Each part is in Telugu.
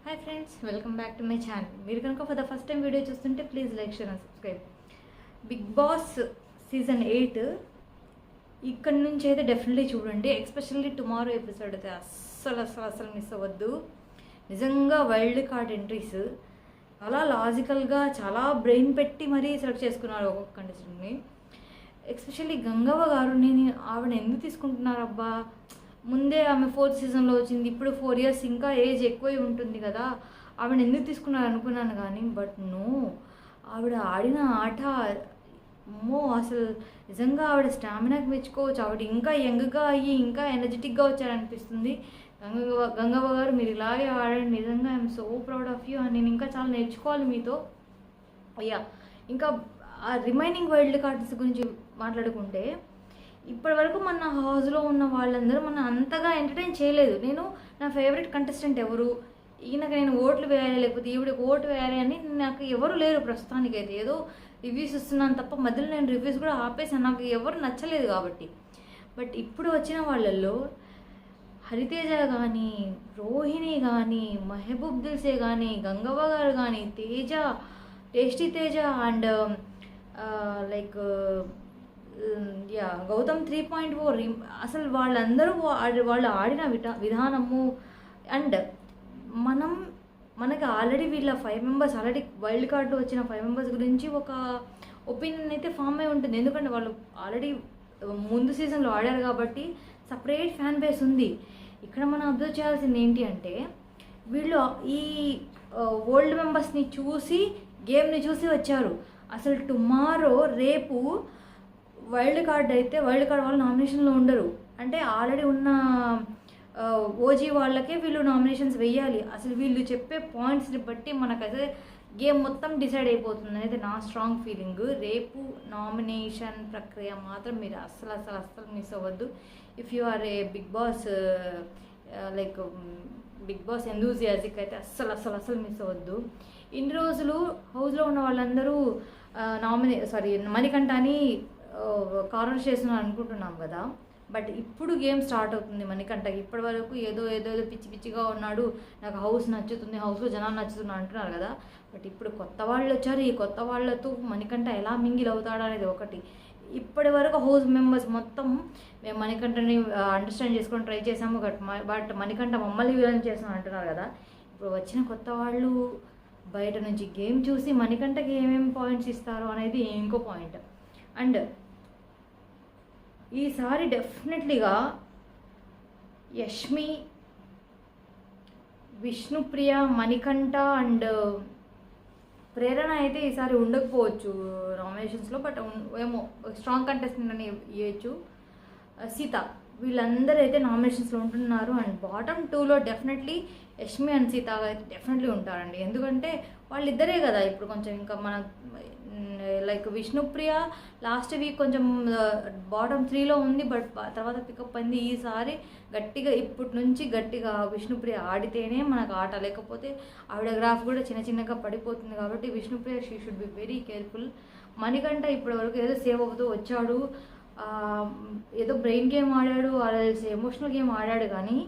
Hi friends, welcome back to my channel. మీరు కనుక for the first time video చూస్తుంటే please like, share and subscribe. Big boss season 8 ఇక్కడి నుంచి అయితే డెఫినెట్లీ చూడండి. ఎస్పెషల్లీ టుమారో ఎపిసోడ్ అయితే అస్సలు మిస్ అవ్వద్దు. నిజంగా వైల్డ్ కార్డ్ ఎంట్రీస్ చాలా లాజికల్గా, చాలా బ్రెయిన్ పెట్టి మరీ సెలెక్ట్ చేసుకున్నారు ఒక్కొక్క కంటెస్టెంట్ని. ఎస్పెషల్లీ గంగవ్వ గారు, నేను ఆవిడ ఎందుకు తీసుకుంటున్నారు అబ్బా, ముందే ఆమె 4th సీజన్లో వచ్చింది, ఇప్పుడు 4 years ఇంకా ఏజ్ ఎక్కువై ఉంటుంది కదా, ఆవిడ ఎందుకు తీసుకున్నారు అనుకున్నాను. కానీ బట్ నో, ఆవిడ ఆడిన ఆట అమ్మో, అసలు నిజంగా ఆవిడ స్టామినాకి మెచ్చుకోవచ్చు. ఆవిడ ఇంకా యంగ్గా అయ్యి ఇంకా ఎనర్జెటిక్గా వచ్చారనిపిస్తుంది. గంగవ్వ గారు, మీరు ఇలాగే ఆడండి. నిజంగా I'm so proud of you. నేను ఇంకా చాలా నేర్చుకోవాలి మీతో. అయ్యా, ఇంకా ఆ రిమైనింగ్ వైల్డ్ కార్డ్స్ గురించి మాట్లాడుకుంటే, ఇప్పటి వరకు మన హౌస్లో ఉన్న వాళ్ళందరూ మన అంతగా ఎంటర్టైన్ చేయలేదు. నేను నా ఫేవరెట్ కంటెస్టెంట్ ఎవరు, ఈయనకి నేను ఓట్లు వేయాలి లేకపోతే ఈవిడకి ఓటు వేయాలి అని నాకు ఎవరు లేరు ప్రస్తుతానికైతే. ఏదో రివ్యూస్ ఇస్తున్నాను తప్ప మధ్యలో నేను రివ్యూస్ కూడా ఆపేసాను, నాకు ఎవరు నచ్చలేదు కాబట్టి. బట్ ఇప్పుడు వచ్చిన వాళ్ళల్లో హరితేజ కానీ, రోహిణి కానీ, మెహబూబ్ దిల్సే కానీ, గంగవ్వ గారు కానీ, తేజ, టేస్టీ తేజ అండ్ గౌతమ్ 3.4, అసలు వాళ్ళందరూ వాళ్ళు ఆడిన విధానము అండ్ మనకి ఆల్రెడీ వీళ్ళ 5 members ఆల్రెడీ వైల్డ్ కార్డులో వచ్చిన 5 members గురించి ఒక ఒపీనియన్ అయితే ఫామ్ అయి ఉంటుంది. ఎందుకంటే వాళ్ళు ఆల్రెడీ ముందు సీజన్లో ఆడారు కాబట్టి సపరేట్ ఫ్యాన్ బేస్ ఉంది. ఇక్కడ మనం అబ్జర్వ్ చేయాల్సింది ఏంటి అంటే, వీళ్ళు ఈ ఓల్డ్ మెంబర్స్ని చూసి, గేమ్ని చూసి వచ్చారు. అసలు టుమారో రేపు వైల్డ్ కార్డ్ అయితే వైల్డ్ కార్డ్ వాళ్ళు నామినేషన్లో ఉండరు. అంటే ఆల్రెడీ ఉన్న ఓజీ వాళ్ళకే వీళ్ళు నామినేషన్స్ వెయ్యాలి. అసలు వీళ్ళు చెప్పే పాయింట్స్ని బట్టి మనకైతే గేమ్ మొత్తం డిసైడ్ అయిపోతుంది అనేది నా స్ట్రాంగ్ ఫీలింగ్. రేపు నామినేషన్ ప్రక్రియ మాత్రం మీరు అస్సలు మిస్ అవ్వద్దు. If you are a Bigg Boss Bigg Boss enthusiastic అయితే అస్సలు మిస్ అవ్వద్దు. ఇన్ని రోజులు హౌస్లో ఉన్న వాళ్ళందరూ మణికంఠని కార్నర్ చేస్తున్నారు అనుకుంటున్నాం కదా. బట్ ఇప్పుడు గేమ్ స్టార్ట్ అవుతుంది మణికంఠకి. ఇప్పటి వరకు ఏదో పిచ్చిగా ఉన్నాడు, నాకు హౌస్ నచ్చుతుంది, హౌస్లో జనాలు నచ్చుతున్నారు అంటున్నారు కదా. బట్ ఇప్పుడు కొత్త వాళ్ళు వచ్చారు. ఈ కొత్త వాళ్ళతో మణికంఠ ఎలా మింగిల్ అవుతాడు అనేది ఒకటి. ఇప్పటి వరకు హౌస్ మెంబర్స్ మొత్తం మేము మణికంఠని అండర్స్టాండ్ చేసుకొని ట్రై చేసాము, బట్ మణికంఠ మమ్మల్ని విలన్ చేస్తాం అంటున్నారు కదా. ఇప్పుడు వచ్చిన కొత్త వాళ్ళు బయట నుంచి గేమ్ చూసి మణికంఠకి ఏమేమి పాయింట్స్ ఇస్తారో అనేది ఇంకో పాయింట్. అండ్ ఈసారి డెఫినెట్లీగా యష్మి, విష్ణుప్రియ, మణికంఠ అండ్ ప్రేరణ అయితే ఈసారి ఉండకపోవచ్చు నామినేషన్స్లో. బట్ ఏమో స్ట్రాంగ్ కంటెస్టెంట్ అని ఇవ్వచ్చు. సీత, వీళ్ళందరూ అయితే నామినేషన్స్లో ఉంటున్నారు. అండ్ బాటమ్ 2లో డెఫినెట్లీ యష్మి అండ్ సీత అయితే డెఫినెట్లీ ఉంటారండి. ఎందుకంటే వాళ్ళిద్దరే కదా ఇప్పుడు కొంచెం ఇంకా మన విష్ణుప్రియ లాస్ట్ వీక్ కొంచెం బాటమ్ 3లో ఉంది, బట్ తర్వాత పికప్ అయింది. ఈసారి ఇప్పటి నుంచి గట్టిగా విష్ణుప్రియ ఆడితేనే మనకు ఆట, లేకపోతే ఆవిడ గ్రాఫ్ కూడా చిన్నగా పడిపోతుంది. కాబట్టి Vishnupriya she should be very careful. Manikanta ఇప్పటి వరకు ఏదో సేవ్ అవుతూ వచ్చాడు, ఏదో బ్రెయిన్ గేమ్ ఆడాడు, ఎమోషనల్ గేమ్ ఆడాడు. కానీ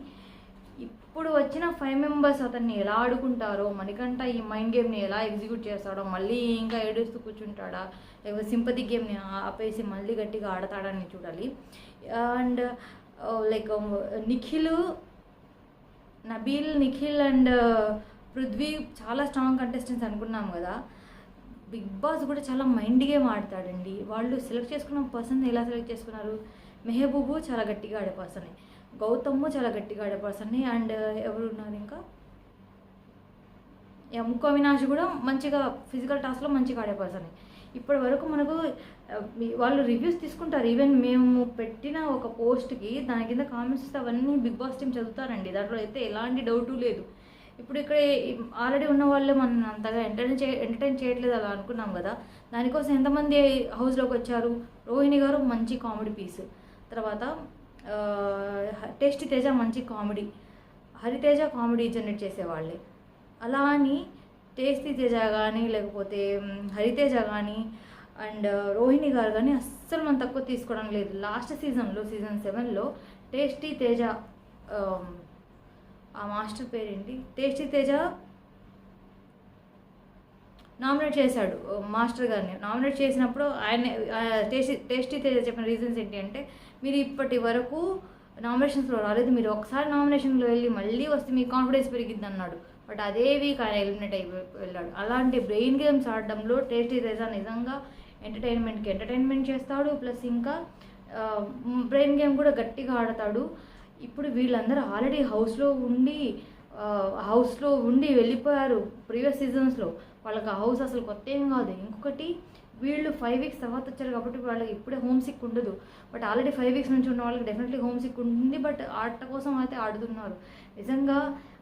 ఇప్పుడు వచ్చిన 5 members అతన్ని ఎలా ఆడుకుంటారో, మణికంఠ ఈ మైండ్ గేమ్ని ఎలా ఎగ్జిక్యూట్ చేస్తాడో, మళ్ళీ ఇంకా ఏడుస్తూ కూర్చుంటాడా, లేకపోతే సింపతి గేమ్ని ఆపేసి మళ్ళీ గట్టిగా ఆడతాడని చూడాలి. అండ్ నిఖిల్ అండ్ పృథ్వీ చాలా స్ట్రాంగ్ కంటెస్టెంట్స్ అనుకున్నాం కదా. బిగ్ బాస్ కూడా చాలా మైండ్ గేమ్ ఆడతాడండి. వాళ్ళు సెలెక్ట్ చేసుకున్న పర్సన్ ఎలా సెలెక్ట్ చేసుకున్నారు, మెహబూబు చాలా గట్టిగా ఆడే పర్సనే, గౌతమ్ చాలా గట్టిగా ఆడే పర్సన్ని, అండ్ ఎవరు ఉన్నారు ఇంకా, ముక్కు అవినాష్ కూడా మంచిగా ఫిజికల్ టాస్క్లో మంచిగా ఆడే పర్సనే. ఇప్పటి వరకు మనకు వాళ్ళు రివ్యూస్ తీసుకుంటారు. ఈవెన్ మేము పెట్టిన ఒక పోస్ట్కి దాని కింద కామెంట్స్ ఇస్తే అవన్నీ బిగ్ బాస్ టీం చదువుతారండి, దాంట్లో అయితే ఎలాంటి డౌటు లేదు. ఇప్పుడు ఇక్కడ ఆల్రెడీ ఉన్న వాళ్ళే మనం అంతగా ఎంటర్టైన్ చేయట్లేదు అలా అనుకున్నాం కదా. దానికోసం ఎంతమంది హౌస్లోకి వచ్చారు. రోహిణి గారు మంచి కామెడీ పీస్, తర్వాత టేస్టీ తేజ మంచి కామెడీ, హరితేజ కామెడీ జనరేట్ చేసేవాళ్ళే. అలా అని టేస్టీ తేజ కానీ, లేకపోతే హరితేజ కానీ అండ్ రోహిణి గారు కానీ అస్సలు మనం తక్కువ తీసుకోవడం లేదు. లాస్ట్ సీజన్లో సీజన్ 7లో టేస్టీ తేజ, ఆ మాస్టర్ పేరేంటి, టేస్టీ తేజ నామినేట్ చేశాడు మాస్టర్ గారిని. నామినేట్ చేసినప్పుడు ఆయన టేస్టీ తేజ చెప్పిన రీజన్స్ ఏంటి అంటే, మీరు ఇప్పటి వరకు నామినేషన్స్లో రాలేదు, మీరు ఒకసారి నామినేషన్లో వెళ్ళి మళ్ళీ వస్తే మీ కాన్ఫిడెన్స్ పెరిగిద్ది అన్నాడు. బట్ అదే వీక్ ఆయన ఎలిమినేట్ వెళ్ళాడు. అలాంటి బ్రెయిన్ గేమ్స్ ఆడడంలో టేస్టీ తేజ నిజంగా ఎంటర్టైన్మెంట్ చేస్తాడు, ప్లస్ ఇంకా బ్రెయిన్ గేమ్ కూడా గట్టిగా ఆడతాడు. ఇప్పుడు వీళ్ళందరూ ఆల్రెడీ హౌస్లో ఉండి వెళ్ళిపోయారు ప్రీవియస్ సీజన్స్లో. వాళ్ళకి ఆ హౌస్ అసలు కొత్త ఏం కాదు. ఇంకొకటి, వీళ్ళు 5 వీక్స్ తర్వాత వచ్చారు కాబట్టి వాళ్ళకి ఇప్పుడే హోమ్ సిక్ ఉండదు. బట్ ఆల్రెడీ 5 వీక్స్ నుంచి ఉన్న వాళ్ళకి డెఫినెట్లీ హోమ్ సిక్ ఉంటుంది. బట్ ఆట కోసం అయితే ఆడుతున్నారు నిజంగా.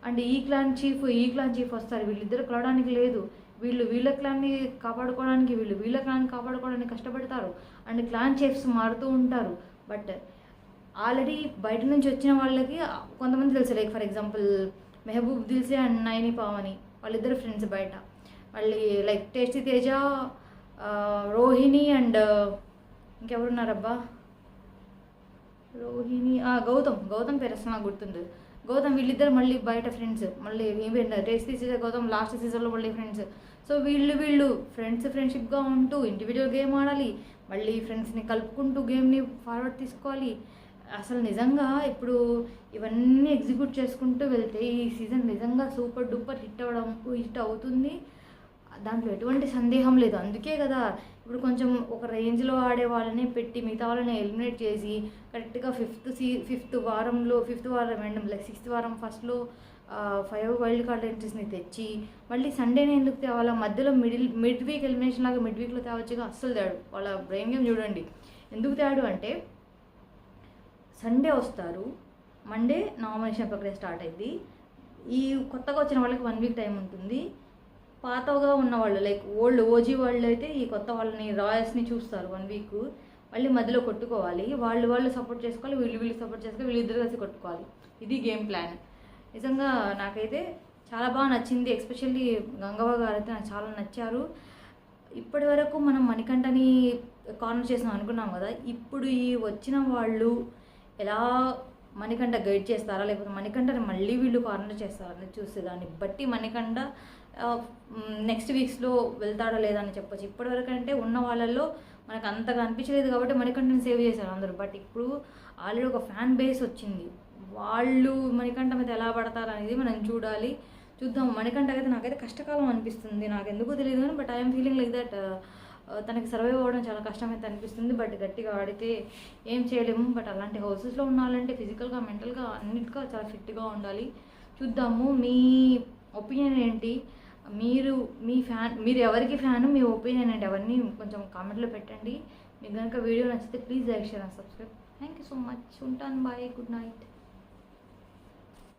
అండ్ ఈ క్లాన్ చీఫ్ వస్తారు. వీళ్ళిద్దరు కలవడానికి లేదు. వీళ్ళ క్లాన్ని కాపాడుకోవడానికి, వీళ్ళ క్లాన్ని కాపాడుకోవడానికి కష్టపడతారు. అండ్ క్లాన్ చీఫ్స్ మారుతూ ఉంటారు. బట్ ఆల్రెడీ బయట నుంచి వచ్చిన వాళ్ళకి కొంతమంది తెలుసు. Like for example Mehboob Dilse and Naini Pavani, వాళ్ళిద్దరు ఫ్రెండ్స్ బయట. మళ్ళీ like tasty Teja, Rohini and ఇంకెవరున్నారబ్బా, రోహిణి, గౌతమ్ పేరు అసలు నాకు గుర్తుంది. గౌతమ్, వీళ్ళిద్దరు మళ్ళీ బయట ఫ్రెండ్స్. మళ్ళీ టేస్టీ తేజ, గౌతమ్ లాస్ట్ సీజన్లో మళ్ళీ ఫ్రెండ్స్. సో వీళ్ళు ఫ్రెండ్షిప్గా ఉంటూ ఇండివిజువల్ గేమ్ ఆడాలి, మళ్ళీ ఫ్రెండ్స్ని కలుపుకుంటూ గేమ్ని ఫార్వర్డ్ తీసుకోవాలి. అసలు నిజంగా ఇప్పుడు ఇవన్నీ ఎగ్జిక్యూట్ చేసుకుంటూ వెళ్తే ఈ సీజన్ నిజంగా సూపర్ డూపర్ హిట్ అవుతుంది. దాంట్లో ఎటువంటి సందేహం లేదు. అందుకే కదా ఇప్పుడు కొంచెం ఒక రేంజ్లో ఆడే వాళ్ళని పెట్టి మిగతా వాళ్ళని ఎలిమినేట్ చేసి కరెక్ట్గా ఫిఫ్త్ వారం లైక్ 6th వారం ఫస్ట్లో 5 వైల్డ్ కార్డ్ ఎంట్రీస్ని తెచ్చి మళ్ళీ సండేనే ఎందుకు తేవాలా? మధ్యలో మిడ్ వీక్ ఎలిమినేషన్ లాగా మిడ్ వీక్లో తేవచ్చుగా. అస్సలు తేడు. వాళ్ళ బ్రెయిన్ గేమ్ చూడండి. ఎందుకు తేడు అంటే, సండే వస్తారు, మండే నామినేషన్ ప్రక్రియ స్టార్ట్ అయింది. ఈ కొత్తగా వచ్చిన వాళ్ళకి 1 వీక్ టైం ఉంటుంది. పాతగా ఉన్న వాళ్ళు లైక్ ఓజీ వాళ్ళు అయితే ఈ కొత్త వాళ్ళని రాయల్స్ని చూస్తారు 1 వీక్. మళ్ళీ మధ్యలో కొట్టుకోవాలి. వాళ్ళు సపోర్ట్ చేసుకోవాలి, వీళ్ళు సపోర్ట్ చేసుకోవాలి, వీళ్ళిద్దరు కలిసి కొట్టుకోవాలి. ఇది గేమ్ ప్లాన్. నిజంగా నాకైతే చాలా బాగా నచ్చింది. ఎస్పెషల్లీ గంగవ్వ గారు అయితే నాకు చాలా నచ్చారు. ఇప్పటి వరకు మనం మణికంఠని కార్నర్ చేసాం అనుకున్నాం కదా, ఇప్పుడు ఈ వచ్చిన వాళ్ళు ఎలా మణికంఠ గైడ్ చేస్తారా, లేకపోతే మణికంఠని మళ్ళీ వీళ్ళు కార్నర్ చేస్తారని చూస్తే దాన్ని బట్టి మణికంఠ నెక్స్ట్ వీక్స్లో వెళ్తాడో లేదా అని చెప్పొచ్చు. ఇప్పటివరకు అంటే ఉన్న వాళ్ళల్లో మనకు అంతగా అనిపించలేదు కాబట్టి మణికంఠని సేవ్ చేశారు అందరూ. బట్ ఇప్పుడు ఆల్రెడీ ఒక ఫ్యాన్ బేస్ వచ్చింది. వాళ్ళు మణికంఠ మీద ఎలా పడతారు అనేది మనం చూద్దాం. మణికంఠ అయితే నాకైతే కష్టకాలం అనిపిస్తుంది. నాకు ఎందుకో తెలియదు కానీ but I'm feeling like that తనకి సర్వైవ్ అవ్వడం చాలా కష్టమైతే అనిపిస్తుంది. బట్ గట్టిగా ఆడితే ఏం చేయలేము. బట్ అలాంటి హౌసెస్లో ఉండాలంటే ఫిజికల్గా, మెంటల్గా అన్నిటిగా చాలా ఫిట్గా ఉండాలి. చూద్దాము. మీ ఒపీనియన్ ఏంటి? మీరు ఎవరికి ఫ్యాను, మీ ఒపీనియన్ ఏంటి? అవన్నీ కొంచెం కామెంట్లో పెట్టండి. మీకు కనుక వీడియో నచ్చితే please like, share and subscribe. Thank you so much. ఉంటాను. బాయ్. Good night.